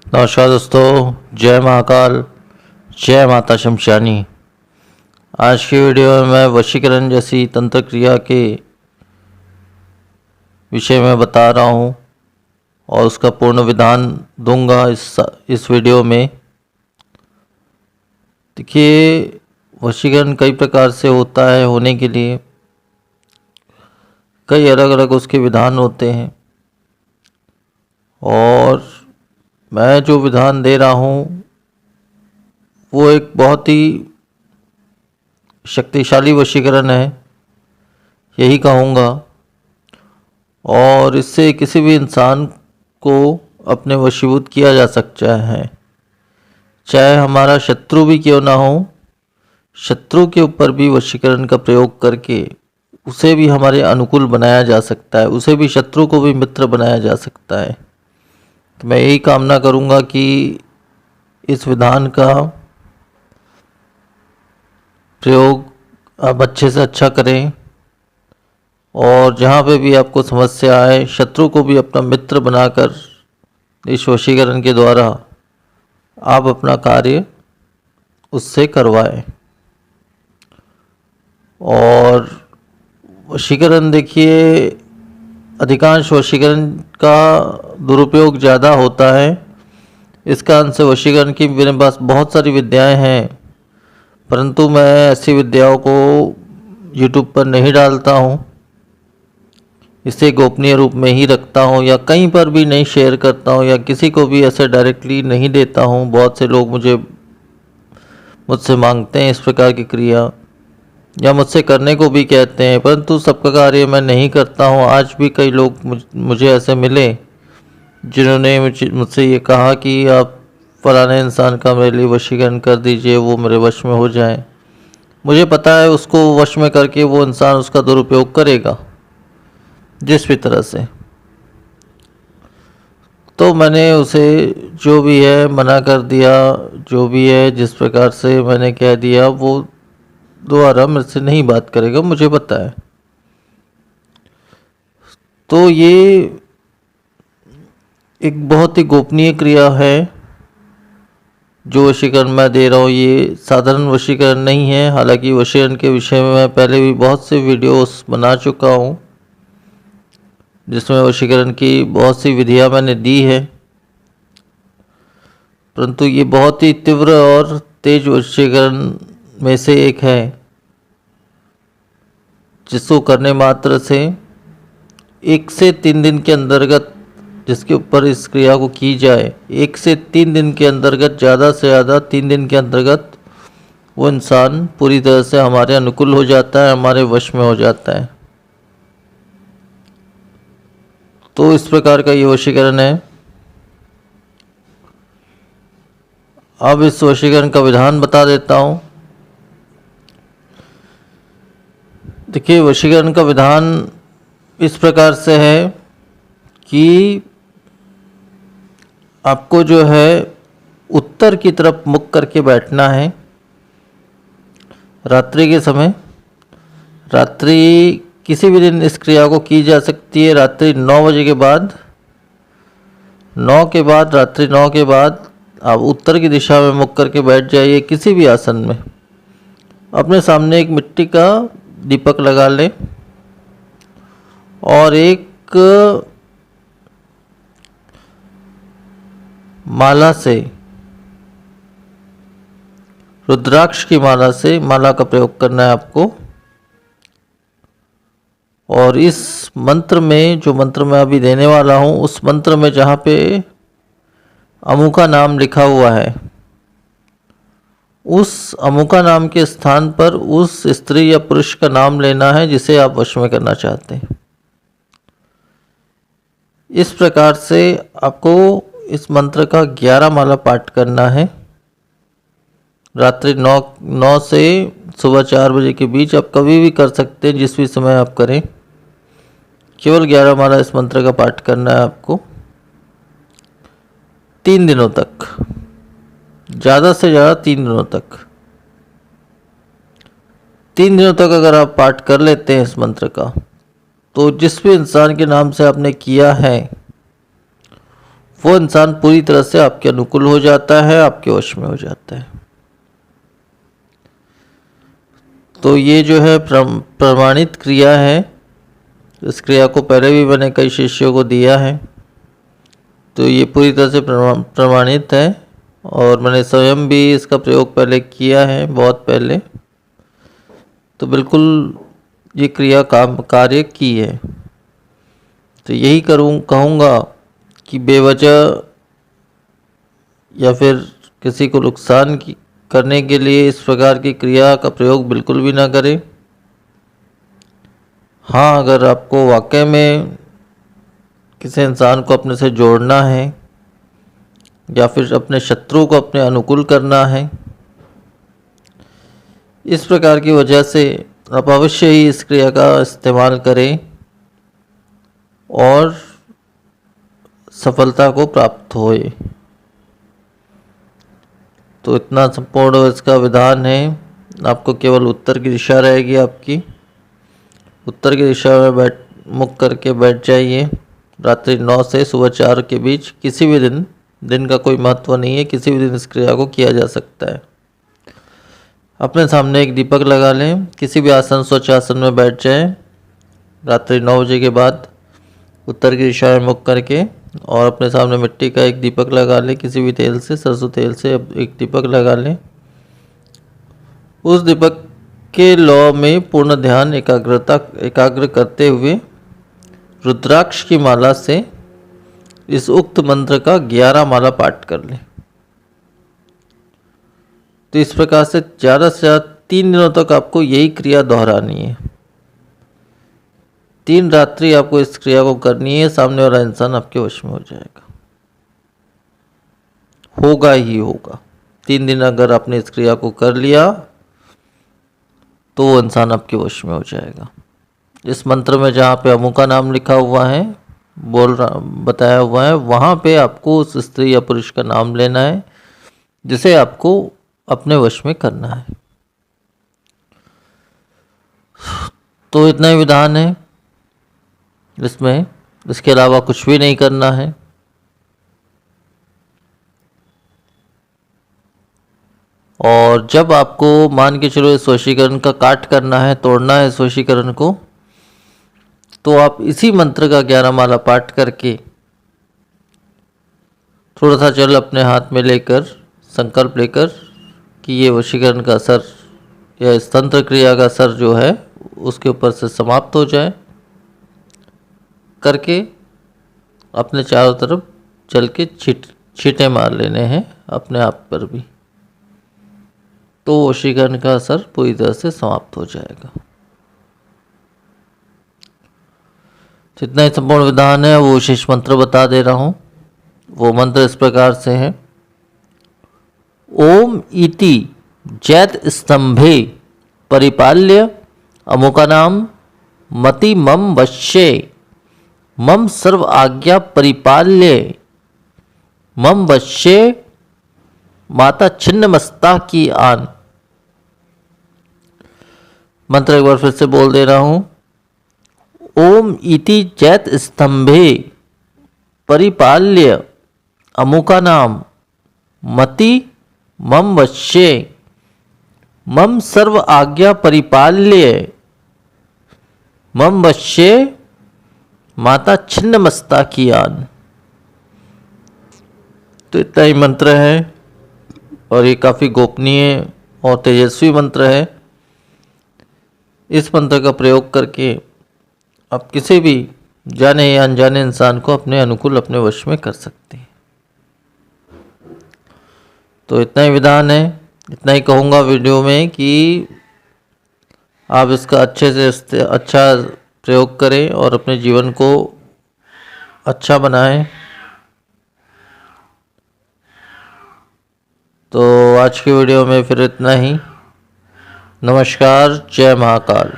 नमस्कार दोस्तों, जय महाकाल, जय माता शमशानी। आज की वीडियो में मैं वशीकरण जैसी तंत्र क्रिया के विषय में बता रहा हूँ और उसका पूर्ण विधान दूंगा इस वीडियो में। देखिए, वशीकरण कई प्रकार से होता है। होने के लिए कई अलग अलग उसके विधान होते हैं और मैं जो विधान दे रहा हूँ वो एक बहुत ही शक्तिशाली वशीकरण है, यही कहूँगा। और इससे किसी भी इंसान को अपने वशीभूत किया जा सकता है, चाहे हमारा शत्रु भी क्यों ना हो। शत्रु के ऊपर भी वशीकरण का प्रयोग करके उसे भी हमारे अनुकूल बनाया जा सकता है, उसे भी, शत्रु को भी मित्र बनाया जा सकता है। तो मैं यही कामना करूँगा कि इस विधान का प्रयोग आप अच्छे से अच्छा करें और जहाँ पे भी आपको समस्या आए, शत्रु को भी अपना मित्र बनाकर इस वशीकरण के द्वारा आप अपना कार्य उससे करवाएं। और वशीकरण, देखिए, अधिकांश वशीकरण का दुरुपयोग ज़्यादा होता है। इस कारण से वशीकरण की मेरे पास बहुत सारी विद्याएं हैं, परंतु मैं ऐसी विद्याओं को YouTube पर नहीं डालता हूँ। इसे गोपनीय रूप में ही रखता हूँ या कहीं पर भी नहीं शेयर करता हूँ या किसी को भी ऐसे डायरेक्टली नहीं देता हूँ। बहुत से लोग मुझसे मांगते हैं इस प्रकार की क्रिया या मुझसे करने को भी कहते हैं, परंतु सबका कार्य मैं नहीं करता हूँ। आज भी कई लोग मुझे ऐसे मिले जिन्होंने मुझसे ये कहा कि आप फलाने इंसान का मेरे लिए वशीकरण कर दीजिए, वो मेरे वश में हो जाए। मुझे पता है उसको वश में करके वो इंसान उसका दुरुपयोग करेगा जिस भी तरह से। तो मैंने उसे जो भी है मना कर दिया, जो भी है जिस प्रकार से मैंने कह दिया वो दोबारा मेरे से नहीं बात करेगा, मुझे पता है। तो ये एक बहुत ही गोपनीय क्रिया है जो वशीकरण मैं दे रहा हूँ। ये साधारण वशीकरण नहीं है। हालांकि वशीकरण के विषय में मैं पहले भी बहुत से वीडियोस बना चुका हूँ जिसमें वशीकरण की बहुत सी विधियाँ मैंने दी है, परंतु ये बहुत ही तीव्र और तेज वशीकरण में से एक है जिसको करने मात्र से 1 से 3 दिन के अंतर्गत, जिसके ऊपर इस क्रिया को की जाए, 1 से 3 दिन के अंतर्गत, ज़्यादा से ज़्यादा 3 दिन के अंतर्गत वो इंसान पूरी तरह से हमारे अनुकूल हो जाता है, हमारे वश में हो जाता है। तो इस प्रकार का ये वशीकरण है। अब इस वशीकरण का विधान बता देता हूँ। देखिए, वशीकरण का विधान इस प्रकार से है कि आपको जो है उत्तर की तरफ मुख करके बैठना है रात्रि के समय। रात्रि किसी भी दिन इस क्रिया को की जा सकती है, रात्रि 9 बजे के बाद। 9 के बाद, रात्रि 9 के बाद आप उत्तर की दिशा में मुख करके बैठ जाइए किसी भी आसन में। अपने सामने एक मिट्टी का दीपक लगा लें और एक माला से, रुद्राक्ष की माला से, माला का प्रयोग करना है आपको। और इस मंत्र में, जो मंत्र मैं अभी देने वाला हूँ, उस मंत्र में जहाँ पे अमुका नाम लिखा हुआ है, उस अमुका नाम के स्थान पर उस स्त्री या पुरुष का नाम लेना है जिसे आप वश में करना चाहते हैं। इस प्रकार से आपको इस मंत्र का 11 माला पाठ करना है रात्रि 9 से सुबह 4 बजे के बीच। आप कभी भी कर सकते हैं, जिस भी समय आप करें। केवल 11 माला इस मंत्र का पाठ करना है आपको 3 दिनों तक, ज़्यादा से ज़्यादा 3 दिनों तक। 3 दिनों तक अगर आप पाठ कर लेते हैं इस मंत्र का, तो जिस भी इंसान के नाम से आपने किया है वो इंसान पूरी तरह से आपके अनुकूल हो जाता है, आपके वश में हो जाता है। तो ये जो है प्रमाणित क्रिया है। इस क्रिया को पहले भी मैंने कई शिष्यों को दिया है, तो ये पूरी तरह से प्रमाणित है और मैंने स्वयं भी इसका प्रयोग पहले किया है, बहुत पहले। तो बिल्कुल ये क्रिया कार्य की है। तो यही कहूँगा कि बेवजह या फिर किसी को नुकसान करने के लिए इस प्रकार की क्रिया का प्रयोग बिल्कुल भी ना करें। हाँ, अगर आपको वाकई में किसी इंसान को अपने से जोड़ना है या फिर अपने शत्रु को अपने अनुकूल करना है, इस प्रकार की वजह से आप अवश्य ही इस क्रिया का इस्तेमाल करें और सफलता को प्राप्त होए। तो इतना संपूर्ण इसका विधान है। आपको केवल उत्तर की दिशा रहेगी, आपकी उत्तर की दिशा में मुख करके बैठ जाइए। रात्रि 9 से सुबह 4 के बीच किसी भी दिन का कोई महत्व नहीं है, किसी भी दिन इस क्रिया को किया जा सकता है। अपने सामने एक दीपक लगा लें, किसी भी आसन स्वच्छ आसन में बैठ जाएं। रात्रि 9 बजे के बाद उत्तर की दिशा में मुख करके और अपने सामने मिट्टी का एक दीपक लगा लें, किसी भी तेल से, सरसों तेल से एक दीपक लगा लें। उस दीपक के लौ में पूर्ण ध्यान एकाग्र करते हुए रुद्राक्ष की माला से इस उक्त मंत्र का 11 माला पाठ कर लें। तो इस प्रकार से ज़्यादा 3 दिनों तक आपको यही क्रिया दोहरानी है। 3 रात्रि आपको इस क्रिया को करनी है। सामने वाला इंसान आपके वश में हो जाएगा, होगा ही होगा। 3 दिन अगर आपने इस क्रिया को कर लिया तो वो इंसान आपके वश में हो जाएगा। इस मंत्र में जहाँ पे अमु का नाम लिखा हुआ है, बताया हुआ है, वहाँ पे आपको उस स्त्री या पुरुष का नाम लेना है जिसे आपको अपने वश में करना है। तो इतना ही विधान है इसमें, इसके अलावा कुछ भी नहीं करना है। और जब आपको मान के चलो इस वशीकरण का काट करना है, तोड़ना है इस वशीकरण को, तो आप इसी मंत्र का 11 माला पाठ करके थोड़ा सा जल अपने हाथ में लेकर संकल्प लेकर कि ये वशीकरण का असर या इस तंत्र क्रिया का असर जो है उसके ऊपर से समाप्त हो जाए करके अपने चारों तरफ जल के छींटे मार लेने हैं अपने आप पर भी। तो वशीकरण का असर पूरी तरह से समाप्त हो जाएगा। जितना ही संपूर्ण विधान है वो विशेष मंत्र बता दे रहा हूँ। वो मंत्र इस प्रकार से है। ओम इति जैत स्तंभे परिपाल्य अमुका नाम मति मम वश्ये मम सर्व आज्ञा परिपाल्य मम वश्ये माता छिन्नमस्ता की आन। मंत्र एक बार फिर से बोल दे रहा हूं। ओम इति जैत स्तंभे परिपाल्य अमुका नाम मति मम वश्ये मम सर्व आज्ञा परिपाल्य मम वश्ये माता छिन्नमस्ता की आन। तो इतना ही मंत्र है और ये काफ़ी गोपनीय और तेजस्वी मंत्र है। इस मंत्र का प्रयोग करके आप किसी भी जाने या अनजाने इंसान को अपने अनुकूल अपने वश में कर सकते हैं। तो इतना ही विधान है। इतना ही कहूँगा वीडियो में कि आप इसका अच्छे से अच्छा प्रयोग करें और अपने जीवन को अच्छा बनाएं। तो आज की वीडियो में फिर इतना ही। नमस्कार, जय महाकाल।